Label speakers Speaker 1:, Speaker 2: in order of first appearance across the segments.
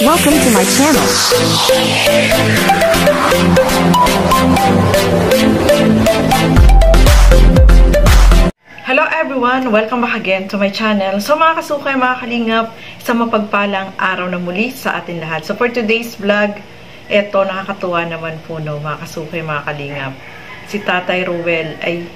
Speaker 1: Welcome to my channel.
Speaker 2: Hello everyone! Welcome back again to my channel. So mga kasukay, mga kalingap, isang mapagpalang araw na muli sa atin lahat. So for today's vlog, eto nakakatuwa naman po no, mga kasukay, mga kalingap. Si Tatay Ruel ay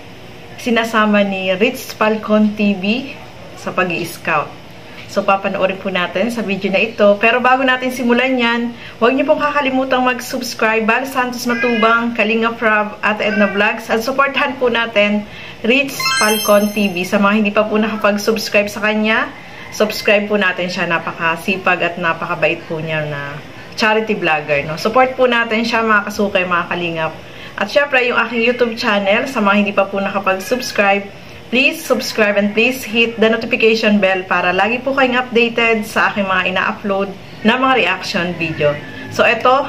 Speaker 2: sinasama ni Ritz Falcon TV sa pag-i-scout. So, papanoorin po natin sa video na ito. Pero bago natin simulan yan, huwag niyo pong kakalimutang mag-subscribe. Bal Santos Matubang, Kalinga Prab, at Edna Vlogs. At supportahan po natin Ritz Falcon TV. Sa mga hindi pa po nakapag-subscribe sa kanya, subscribe po natin siya. Napakasipag at napakabait po niya na charity vlogger. No? Support po natin siya, mga kasukay, mga kalingap. At syempre, yung aking YouTube channel, sa mga hindi pa po nakapag-subscribe, please subscribe and please hit the notification bell para lagi po kayong updated sa aking mga ina-upload na mga reaction video. So, ito,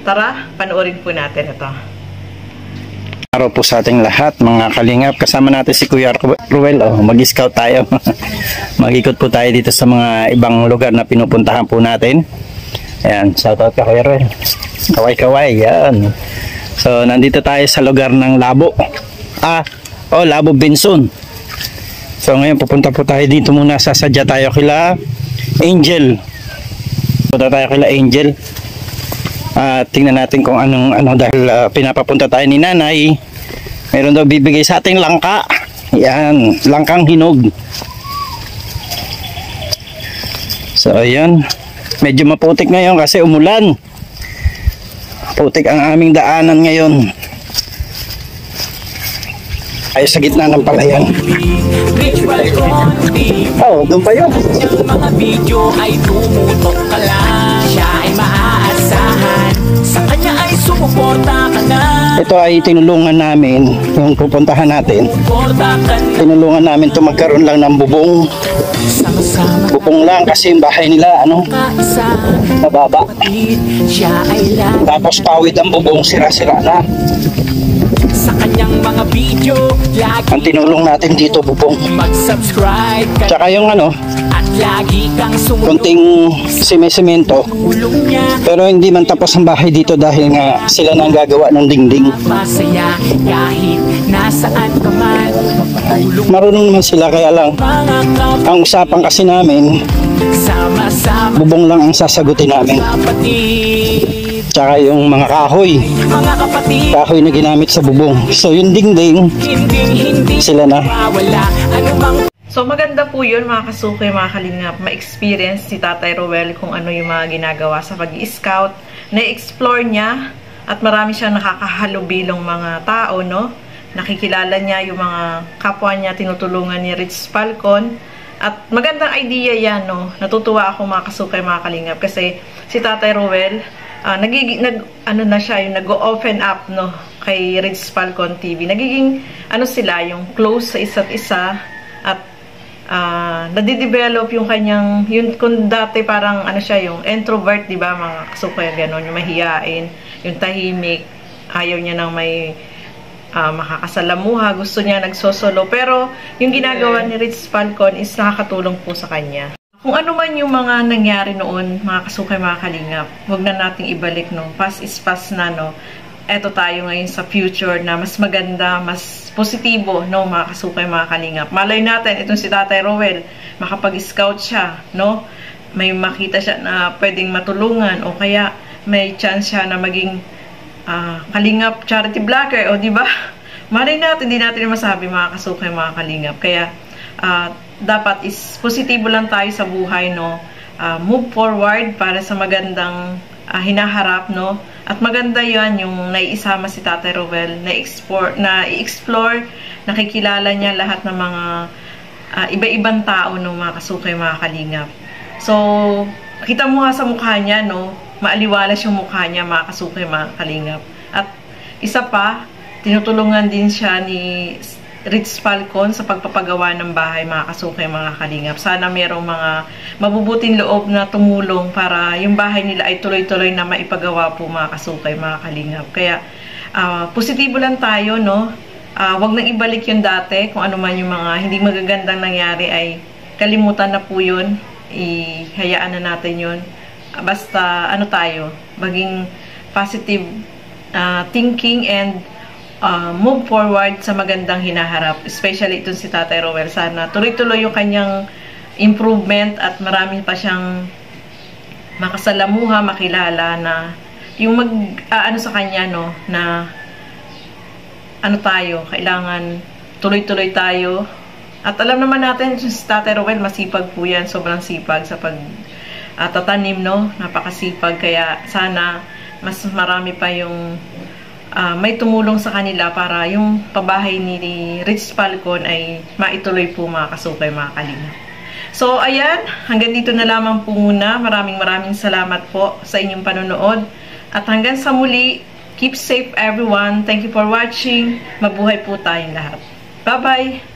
Speaker 2: tara, panoorin po natin ito.
Speaker 3: Araw po sa ating lahat, mga kalingap. Kasama natin si Kuya Ruel. Mag-scout tayo. Mag-ikot po tayo dito sa mga ibang lugar na pinupuntahan po natin. Ayan, shoutout ka Kuya Ruel. Kaway-kaway, yan. So, nandito tayo sa lugar ng Labo. Labo Benson. So ngayon pupunta po tayo dito muna, sasadya tayo kila Angel. Punta tayo kila Angel. Tingnan natin kung anong dahil pinapapunta tayo ni Nanay. Meron daw bibigay sa ating langka. Yan, langkang hinog. So ayan, medyo maputik ngayon kasi umulan. Putik ang aming daanan ngayon. Ay sa gitna ng palayan. Doon pa yun.
Speaker 4: Yung mga video ay tumutok ka lang. Siya ay maaasahan. Sa kanya ay sumuporta ka na.
Speaker 3: Ito ay tinulungan namin, yung pupuntahan natin. Tinulungan namin ito magkaroon lang ng bubong. Bubong lang kasi yung bahay nila, mababa. Tapos pawid ang bubong, sira-sira na.
Speaker 4: Sa kanyang mga video, lagi
Speaker 3: ang tinulong natin dito, bubong.
Speaker 4: Mag-subscribe ka.
Speaker 3: Tsaka yung
Speaker 4: at lagi kang
Speaker 3: konting sime-semento. Pero hindi man tapos ang bahay dito dahil nga sila na ang gagawa ng dingding.
Speaker 4: Masaya kahit nasaan ka man.
Speaker 3: Marunong naman sila, kaya lang ang usapan kasi namin, bubong lang ang sasagutin namin. Tsaka yung mga kahoy na ginamit sa bubong. So yung dingding, sila na.
Speaker 2: So maganda po yun, mga kasukay, mga kalingap, ma-experience si Tatay Ruel kung ano yung mga ginagawa sa pag-i-scout. Na-explore niya at marami siyang nakakahalubilong mga tao, no? Nakikilala niya yung mga kapwa niya, tinutulungan ni Ritz Falcon. At magandang idea yan, no? Natutuwa ako, mga kasukay, mga kalingap, kasi si Tatay Ruel, nag-open up, no, kay Ritz Falcon TV. Nagiging, sila, yung close sa isa't isa, at nadidevelop yung kanyang, kung dati parang, yung introvert, di ba, mga kasukay, gano'n, yung mahiyain, yung tahimik, ayaw niya nang may makakasalamuha, gusto niya nagsosolo, pero yung ginagawa ni Ritz Falcon is nakakatulong po sa kanya. Kung ano man yung mga nangyari noon, mga kasukay, mga kalingap, huwag na nating ibalik, no? Past is past na, no? Eto tayo ngayon sa future na mas maganda, mas positibo, no, mga kasukay, mga kalingap. Malay natin, itong si Tatay Ruel, makapag-scout siya, no? May makita siya na pwedeng matulungan, o kaya may chance siya na maging kalingap charity vlogger, o diba? Malay natin, hindi natin masabi, mga kasukay, mga kalingap. Kaya, dapat is positibo lang tayo sa buhay, no? Move forward para sa magandang hinaharap, no? At maganda yan yung naiisama si Tatay Ruel, na-explore, nakikilala niya lahat ng mga iba-ibang tao, no, mga kasukay, mga kalingap. So, kita mo nga sa mukha niya, no? Maaliwalas yung mukha niya, mga kasukay, mga kalingap. At isa pa, tinutulungan din siya ni Ritz Falcon sa pagpapagawa ng bahay, mga kasukay, mga kalingap. Sana merong mga mabubuting loob na tumulong para yung bahay nila ay tuloy-tuloy na maipagawa po, mga kasukay, mga kalingap. Kaya positibo lang tayo, no? Wag nang ibalik yung dati, kung ano man yung mga hindi magagandang nangyari ay kalimutan na po yun. Ihayaan na natin yun. basta ano tayo, maging positive thinking and move forward sa magandang hinaharap. Especially itong si Tatay Rowel. Sana tuloy-tuloy yung kanyang improvement at marami pa siyang makasalamuha, makilala na yung ano sa kanya, no, na ano tayo, kailangan tuloy-tuloy tayo. At alam naman natin, si Tatay Rowel, masipag po yan, sobrang sipag sa tatanim, no, napakasipag, kaya sana mas marami pa yung may tumulong sa kanila para yung pabahay ni Rich Falcon ay maituloy po, mga kasukay, mga kalingap. So, ayan, hanggang dito na lamang po muna. Maraming salamat po sa inyong panonood. At hanggang sa muli, keep safe everyone. Thank you for watching. Mabuhay po tayong lahat. Bye-bye!